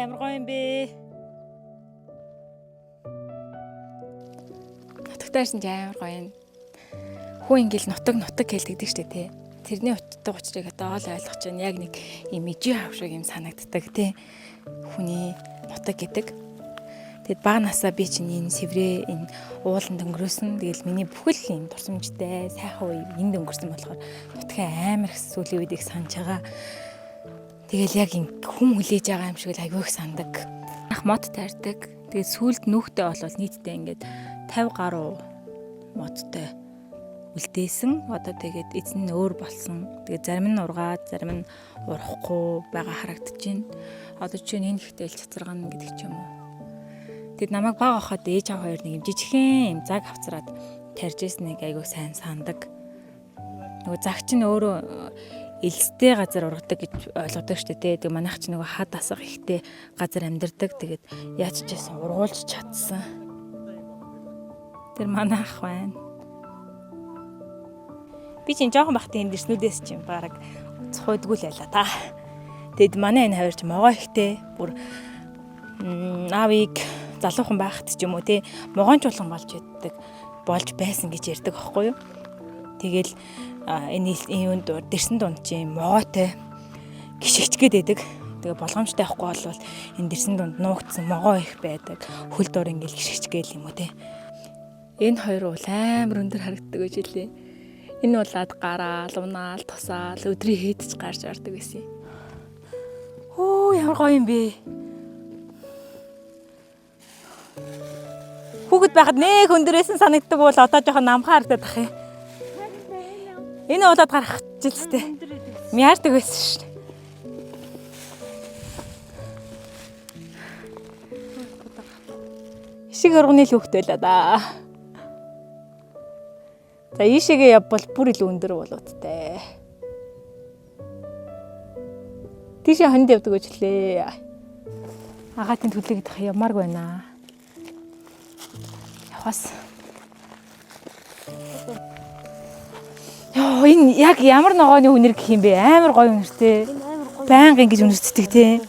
амар гоё юм бэ. Нутагтайсан ч амар гоё юм. Хүү ингээл нутаг хэлдэг штэ тий. Тэрний утгатай учрыг одоо ол ойлгож байна. Яг нэг юм ижи хав шиг юм санагддаг тий. Хүний нутаг гэдэг. Тэгэд бага насаа би чинь энэ сэврээ энэ ууланд өнгөрөөсөн. Тэгэл миний бүхэл юм дурсамжтай сайхан үе энд өнгөрсөн болохоор нутгийн амар их сүүлийн үед их санаж байгаа. Тэгэл яг ин хүм хүлээж байгаа юм шиг л аягүй их сандаг. Ах мод таардаг. Тэгээд сүүлд нүүхтэй болвол нийтдээ ингээд 50 гаруй модтой үлдээсэн. Одоо тэгээд эзэн нь өөр болсон. Тэгээд зарим нь ургаад, зарим нь урахгүй байгаа харагдаж байна. Одоо чинь энэ ихтэй л цацаргана гэдэг ч юм уу. Тэгэд намайг бага хахад ээж аваа хоёр нэг юм жижигхэн юм заг авцраад тарьж ирсэн нэг аягүй сайн сандаг. Нөгөө загч нь өөрөө элстэй газар ургадаг гэж ойлгодог шүү дээ. Тэгээ манайх ч нөгөө хад асах ихтэй газар амьдардаг. Тэгээд яаж ч гэсэн ургуулж чадсан. Тэр манайх байна. Би чинь жоохон бахтын энэ дэрснүүдээс чинь бараг цохойдгүй л байла та. Тэгэд манай энэ хавар ч могоо ихтэй бүр аавыг залуухан байхад ч юм уу те могоонч болж байсан гэж ярьдаг аахгүй юу. Тэгэл энэ юунд дэрсэн дунд чинь могоотой гიშгчгээд байдаг. Тэгээ болгоомжтой байхгүй болвол энэ дэрсэн дунд нуугдсан могоо их байдаг. Хөл дор ингээл гიშгчгээл юм уу те. Энэ хоёр уул амар өндөр харагддаг гэж хэлээ. Энэ уулаад гараал, унаал, тусаал өдрийн хийдэж гарч ордог байсан юм. Оо ямар гоё юм бэ. Хүүхэд байхад нэг өндөрөөсөн санагддаг бол одоо жоохон намхаар харагдаад ах юм. Энэ уулаад гарах жилстэй. Мяардаг байсан шүү дээ. Ишиг урганы л хүүхэд байлаа да. За ийшээгээ явбал бүр илүү өндөр болоодтэй. Тийшээ хонд явдаг гэж хэлээ. Агаатын төлөг идэх ямаарг байна. Яваас. Йоо энэ яг ямар ногооны үнэр гэх юм бэ? Амар гоё үнэртэй. Байнга ингэж үнэртдэг тий.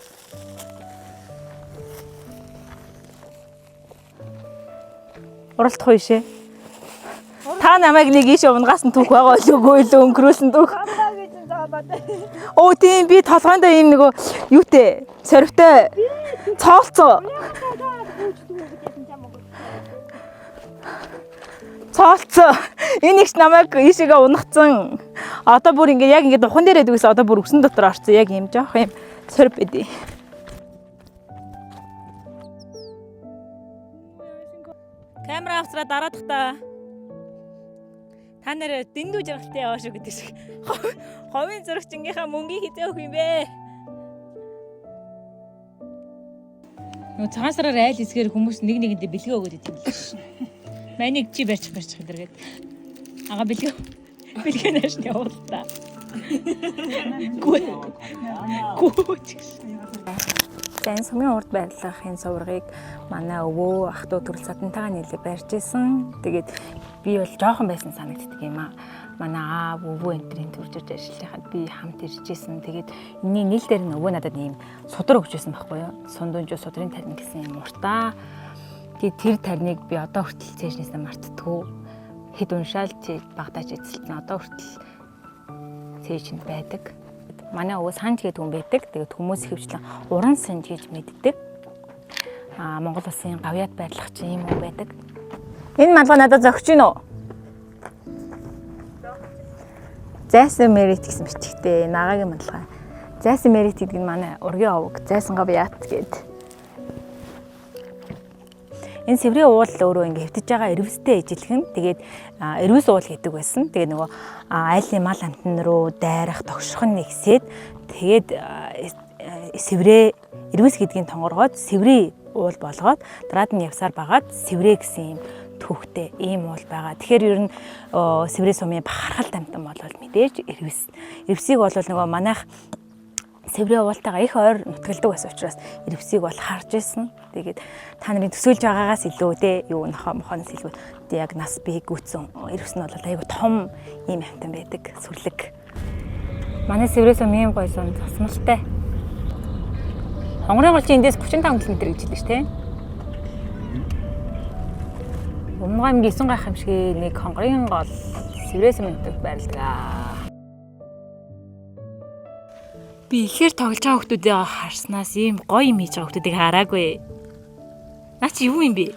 Уралдах уу ишээ? Та намайг нэг ийш унгаас нь түүх байгаа л үгүй л өнгөрөөсөн түүх. Оо тийм би толгойдоо ийм нөгөө юутэй сорвтой цоолцоо. Цоолцоо. Энэ их намайг ийшээгээ унагцсан. Одоо бүр ингээ яг ингээ духан дээр байдгүйс одоо бүр өсөн дотор орцсон. Яг юм жоох юм сорв байдий. Камера авсраа дараадах та. Та нэр дэндүү жаргалтай яваа шүү гэдэг шиг. Ховын зурагчингийнхаа мөнгийг хизээ өгөх юм бэ? Нөгөө цагаан сараар айл эсгээр хүмүүс нэг нэгэндээ бэлгээ өгөөд идэв л ш. Манийг чи барьчих хэлэргээд. Ага бэлгээ нааш нь явуул та. Гүч. Тэн сумын урд байрлахын суврагыг манай өвөө ах トゥ төрөл сатантайгаа нийлээ барьж исэн. Тэгээд би бол жоохон байсан санагддаг юм аа. Манай аав өвөө энтрийн төржиж ажиллахад би хамт ирж исэн. Тэгээд энэний нийл дээр нь өвөө надад ийм судар өгчээсэн байхгүй юу? Сундунжуу судрын тарин гэсэн юм уртаа. Тэгээд тэр тариныг би одоо хүртэл цээжнээсээ мартдаггүй. Хэд уншаал багтаач эзэлтэн одоо хүртэл цээжинд байдаг. Манай өвөө санж гэдэг хүн байдаг. Тэгээд хүмүүс хөвчлэн уран санж гэж мэддэг. Монгол улсын гавьяат байрлах чинь юм уу байдаг. Энэ малгай надад зогч гин үү? Зайсан Мерит гэсэн бичгтэй нагагийн малгай. Зайсан Мерит гэдэг нь манай ургийн овог зайсан гавьяат гэдэг. Энэ сэврийн уул өөрөө ингээ хэвтэж байгаа эрвэстэй ижилхэн. Тэгээд эрвэс уул гэдэг байсан. Тэгээд нөгөө айлын мал амтан руу дайрах тогшрох нь нэгсээд тэгээд сэврээ эрвэс гэдгийг тонгоргоод сэврийн уул болгоод дараад нь явсаар багаад сэврээ гэсэн юм түүхтэй ийм уул байгаа. Тэгэхээр ер нь сэврээ сумын бахархал амтан болвол мэдээж эрвсийг бол нөгөө манайх сэврээ уултайгаа их ойр нутгалдаг байсан учраас эрвсийг бол харж ирсэн. Тэгээд та нарын төсөөлж байгаагаас илүү те юу нохоноос илүү яг нас бие гүйтсэн эрвс нь бол айгүй том ийм амтан байдаг сүрлэг. Манай сэврээ сум ийм гоё сон засмалтай. Хонгорын гол чинь эндээс 35 км гэж хэлсэн шүү дээ. Өмнө аймгийн 9 гайхамшиг нэг хонгорын гол Сэврээс мөндөд байрладаг. Би ихээр тоглож байгаа хүмүүсээ харснаас ийм гоё юм хийж байгаа хүмүүсийг хараагүй. Наа чи юу юм бэ?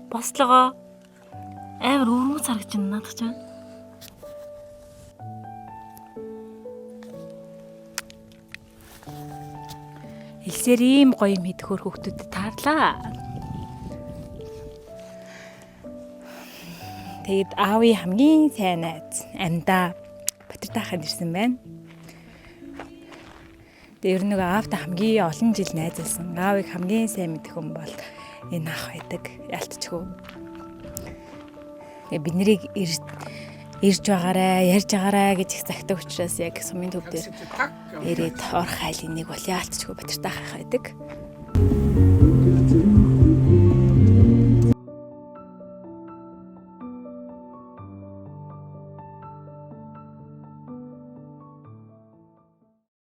Бослого. Амар өргөц харагч байна надад ч. Элсээр ийм гоё юм хийдэг хүүхдүүдэд таарлаа. Тэгэд аавын хамгийн сайн найз Амда Батэртайхан ирсэн байна. Тэр нэг аавтай хамгийн олон жил найзалсан. Аавыг хамгийн сайн мэдэх хүн бол энэ ах байдаг. Ялтчихгүй. Бид нарыг ирж байгаарэ, ярьж байгаарэ гэж их загтаг учраас яг сумын төв дээр ирээд орох хайлын нэг бол яалтчгүй Батэртайхан байдаг.